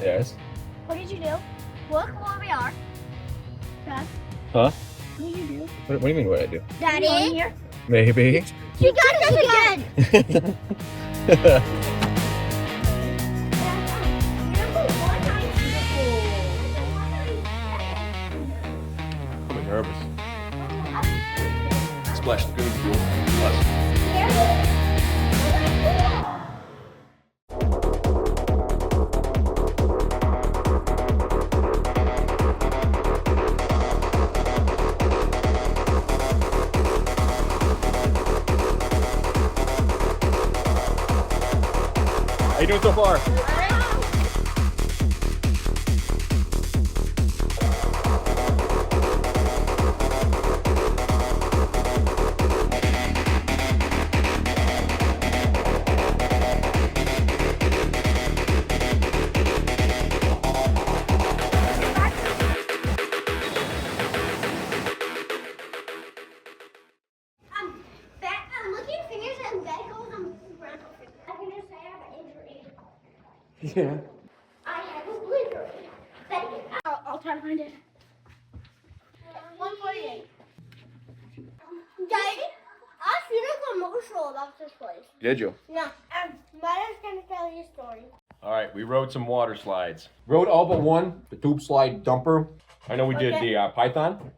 Yes. What did you do? Look where we are. Dad. Huh? What did you do? What do you mean what I do? Daddy? Here? Maybe. She got us again! I'm nervous. Splash Lagoon fuel. Plus. How you doing so far? I'm looking at fingers and that goes on brown. I can just say I have an injury. Yeah. I have a injury. I'll try to find it. 148. Daddy, I seen a commercial about this place. Did you? Yeah, my dad's gonna tell you a story. All right, we rode some water slides. Rode all but one, the tube slide dumper. I know we did the Python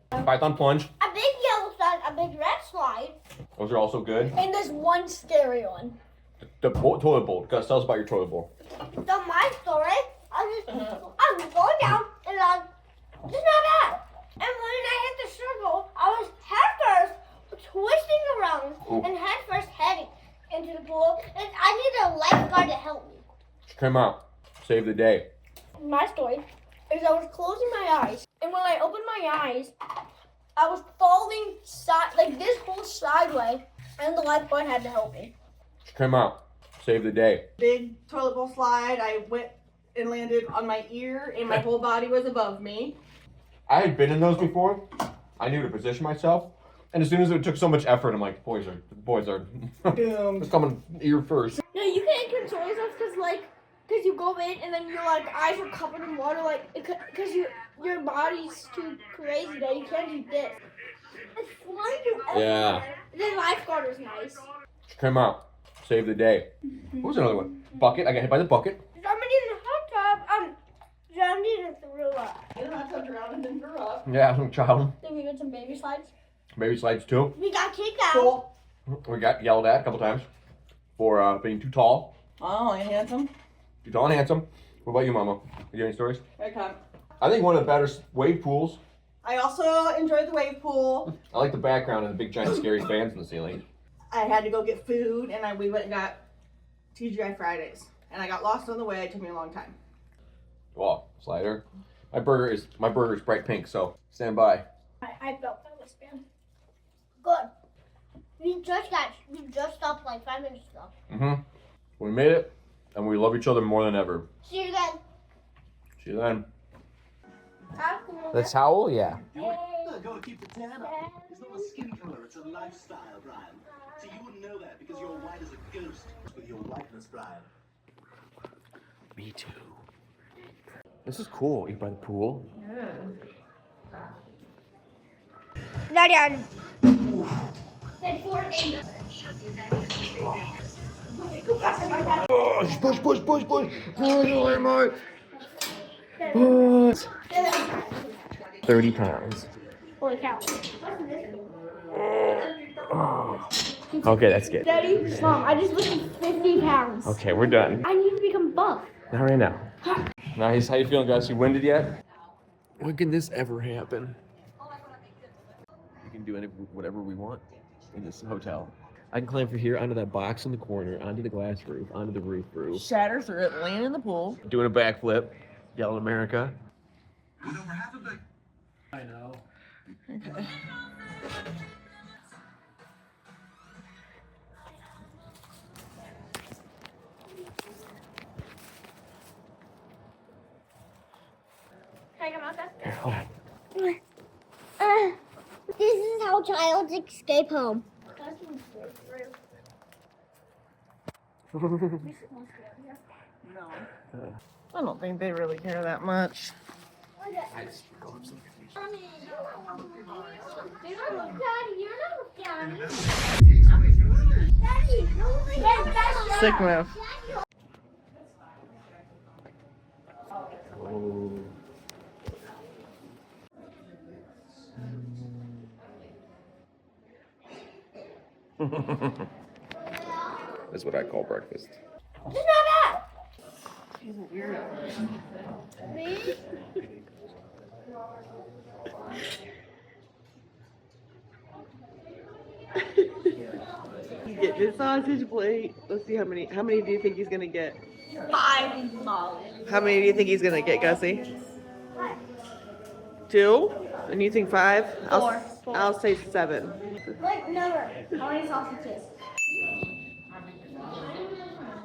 plunge. A big yellow slide, a big red slide. Those are also good. And there's one scary one. The toilet bowl. Gus, tell us about your toilet bowl. So my story, I was going down and it's not bad. And when I hit the circle, I was head first twisting around and head first heading into the pool. And I need a lifeguard to help me. Come out. Save the day. My story is I was closing my eyes, and when I opened my eyes, I was falling like this whole sideway, and the lifeguard had to help me. Come out. Save the day. Big toilet bowl slide. I went and landed on my ear, and my whole body was above me. I had been in those before. I knew to position myself. And as soon as it took so much effort, I'm like, boys are Doomed. it's coming ear first. No, you can't control yourself because you go in and then your eyes are covered in water because your body's too crazy that you can't do this. It's flying you everywhere. Yeah. The lifeguard is nice. Come out. Save the day. What was another one? Bucket. I got hit by the bucket. Somebody in the hot tub drowned and threw up. And I took around and then threw up. Yeah, some child. Then we did some baby slides. Baby slides too. We got kicked out. Cool. We got yelled at a couple times for being too tall. Oh, and handsome. Too tall and handsome. What about you, Mama? You got any stories? Okay. I think one of the better wave pools. I also enjoyed the wave pool. I like the background and the big giant scary fans in the ceiling. I had to go get food, and we went and got TGI Fridays. And I got lost on the way. It took me a long time. Well, slider. My burger is bright pink, so stand by. I felt that wristband. Good. We just stopped like 5 minutes ago. Mm-hmm. We made it, and we love each other more than ever. See you then. See you then. The towel? Yeah. Gotta keep the tan up. It's not a skin color, it's a lifestyle, Brian. So you wouldn't know that because you're white as a ghost with your whiteness, Brian. Me too. This is cool. Eat by the pool. Dad. Push. Push. 30 pounds. Holy cow. Okay, that's good. Daddy, Mom, I just lifted 50 pounds. Okay, we're done. I need to become buff. Not right now. Nice. How you feeling, guys? You winded yet? When can this ever happen? We can do whatever we want in this hotel. I can climb from here onto that box in the corner, onto the glass roof, onto the roof. Shatter through it, land in the pool. Doing a backflip. Yelling America. With over half a big. I know. Okay. Can I come out there? Here, hold on. This is how childs escape home. No. I don't think they really care that much. Sick move. That's what I call breakfast. It's not bad. He's a weirdo. Me? He's getting his sausage plate. Let's see how many do you think he's gonna get? 5 dollars. How many do you think he's gonna get, Gussie? 2? And you think 5? Four. I'll say 7. What number? How many sausages?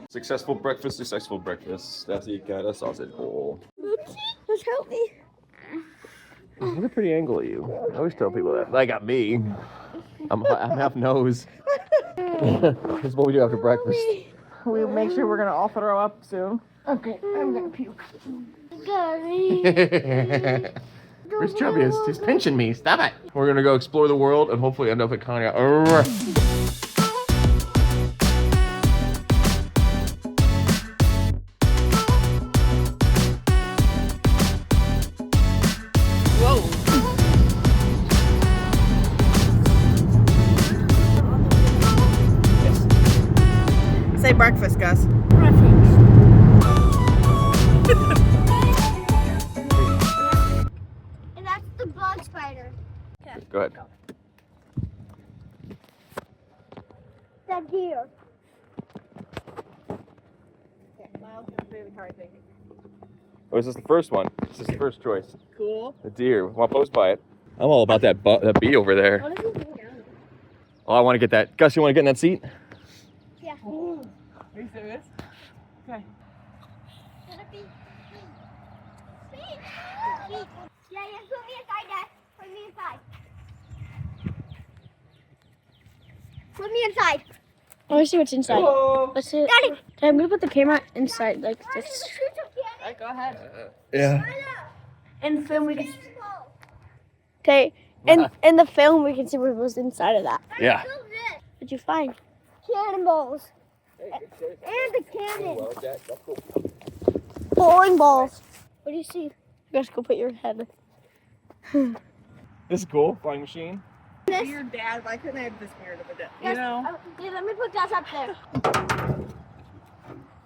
Successful breakfast, successful breakfast. That's you got a sausage bowl. Just help me. Look at pretty angle of you. I always tell people that. That got me. I'm half nose. This is what we do after breakfast. We'll make sure we're gonna all throw up soon. Okay, I'm gonna puke. Where's Chubbiest? He's pinching me. Stop it. We're gonna go explore the world and hopefully end up at Conneaut. Say breakfast, Gus. And that's the bug spider. Go ahead. That deer. Oh, is this the first one? This is the first choice. Cool. The deer. Want to post by it? I'm all about that that bee over there. What if we go down? Oh, I want to get that. Gus, you want to get in that seat? Yeah. Are you serious? Okay. Should it be? Yeah, put me inside, Dad. Put me inside. Put me inside. I want to see what's inside. Hello. Let's see. Daddy. I'm gonna put the camera inside like this. Alright, go ahead. Yeah. In film we can. Okay. In the film we can see what was inside of that. Yeah. What'd you find? Cannonballs. And the cannon. Bowling balls. What do you see? You guys go put your head. This is cool. Flying machine. Weird dad, why couldn't I have the spirit of a dad? You know? Okay, let me put that up there.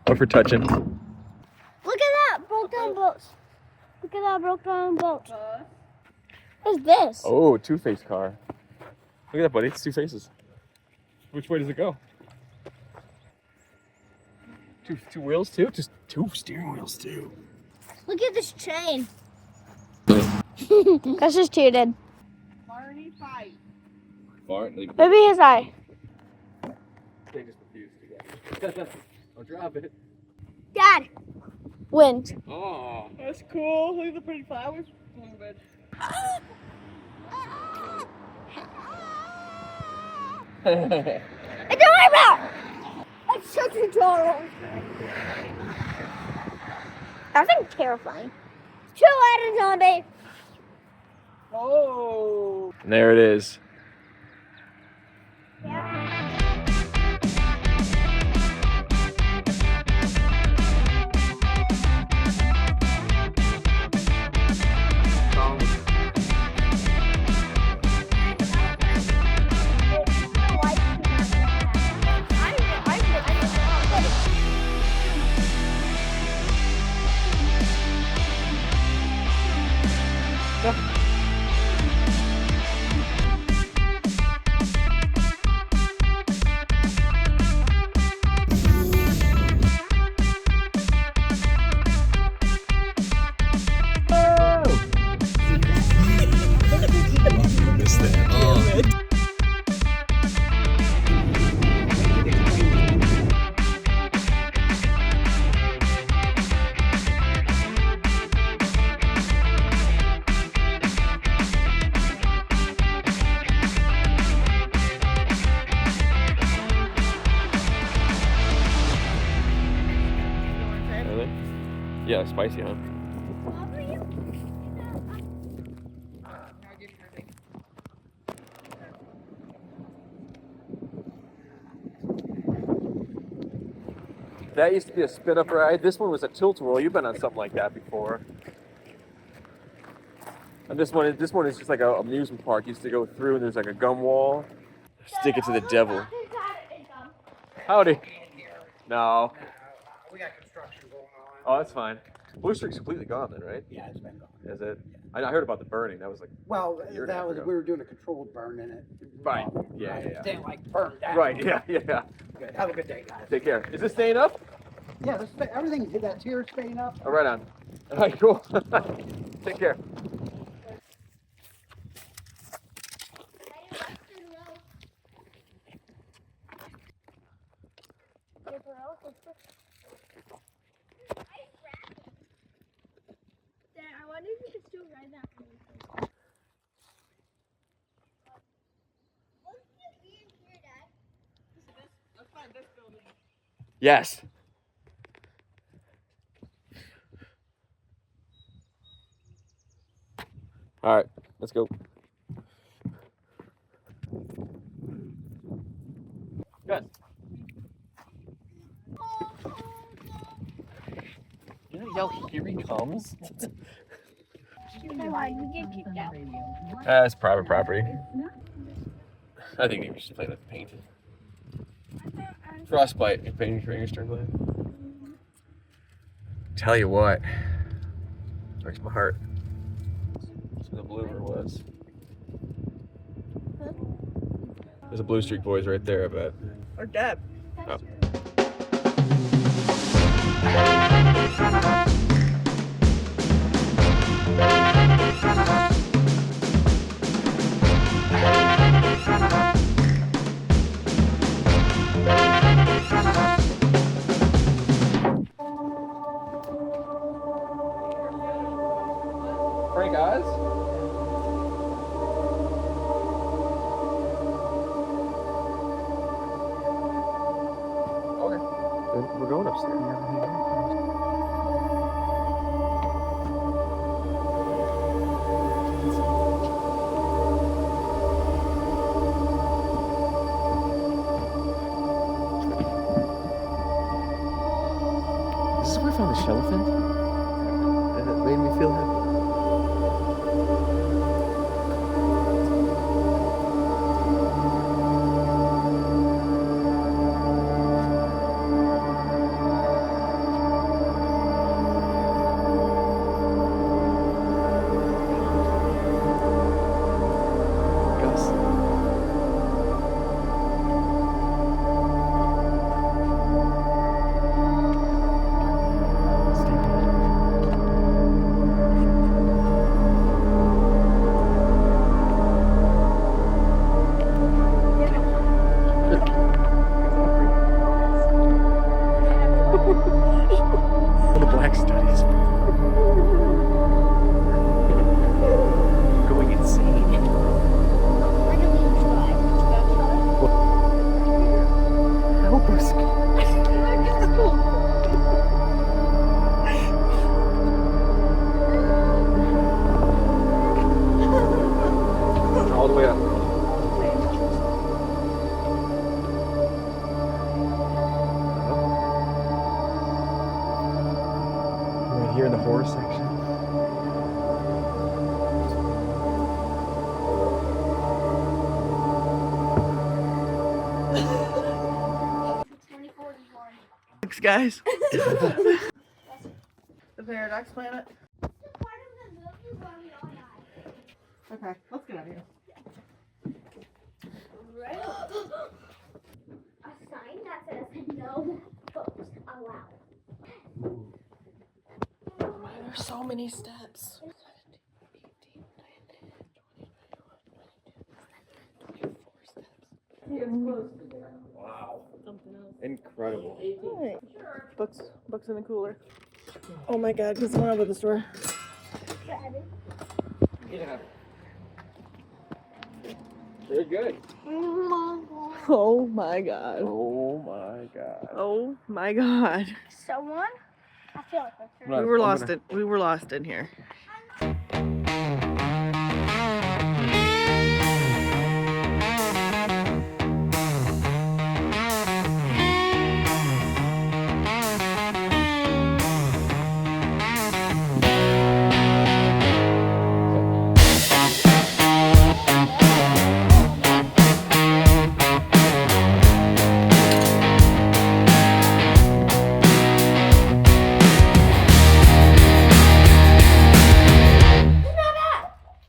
What for touching? Look at that broke down boats. Look at that broke down boat. What's this? Oh, two-face car. Look at that, buddy. It's two faces. Which way does it go? Two wheels too? Just two steering wheels too. Look at this chain. That's just cheated. Barney fight. Maybe his eye. They just refused to get. I'll drop it. Dad. Wind. Oh. That's cool. Look at the pretty flowers. It's a river! It's such a turtle. That's like terrifying. Two-headed zombie. Oh. And there it is. Yeah, spicy, huh? That used to be a spin-up ride. This one was a tilt-a-whirl. You've been on something like that before. And this one is just like a amusement park. You used to go through, and there's like a gum wall. Stick it to the devil. Howdy. No. We got construction going on. Oh, that's fine. Blue Streak's completely gone then, right? Yeah, it's been gone. Is it? I heard about the burning. That was like Well, a year and a half that was ago. we were doing a controlled burn in it. Right. Yeah, yeah. Didn't like burn down. Right. Yeah. Good. Have a good day, guys. Take care. Is this staying up? Yeah, everything. That tier's staying up. Oh, right on. All right, cool. Take care. Dad, I wonder if you could still ride that one. Yes. All right, let's go. Good. You know, yell, here he comes. Why did we get kicked out? That's private property. I think maybe we should play with the paint. Frostbite if painting your fingers turn blue. Tell you what, breaks my heart. That's where the blue river was. There's a Blue Streak Boys right there, I bet. Or Deb. Oh. Frank Oz? Okay. Then we're going upstairs. This is where I found the shellfish, and it made me feel happy. The Black Studies. Going insane. Like a leaf slide. Help us. All the way up. Right here in the horror section. Thanks, guys. The Paradox Planet. Okay, let's get out of here. A sign that says no photos allowed. There's so many steps. Wow. Incredible. Books in the cooler. Oh my god, because someone over the store. Yeah. Very good. Oh my god. Oh my god. Oh my god. Someone I feel like we're I'm We not- were I'm lost gonna- in we were lost in here.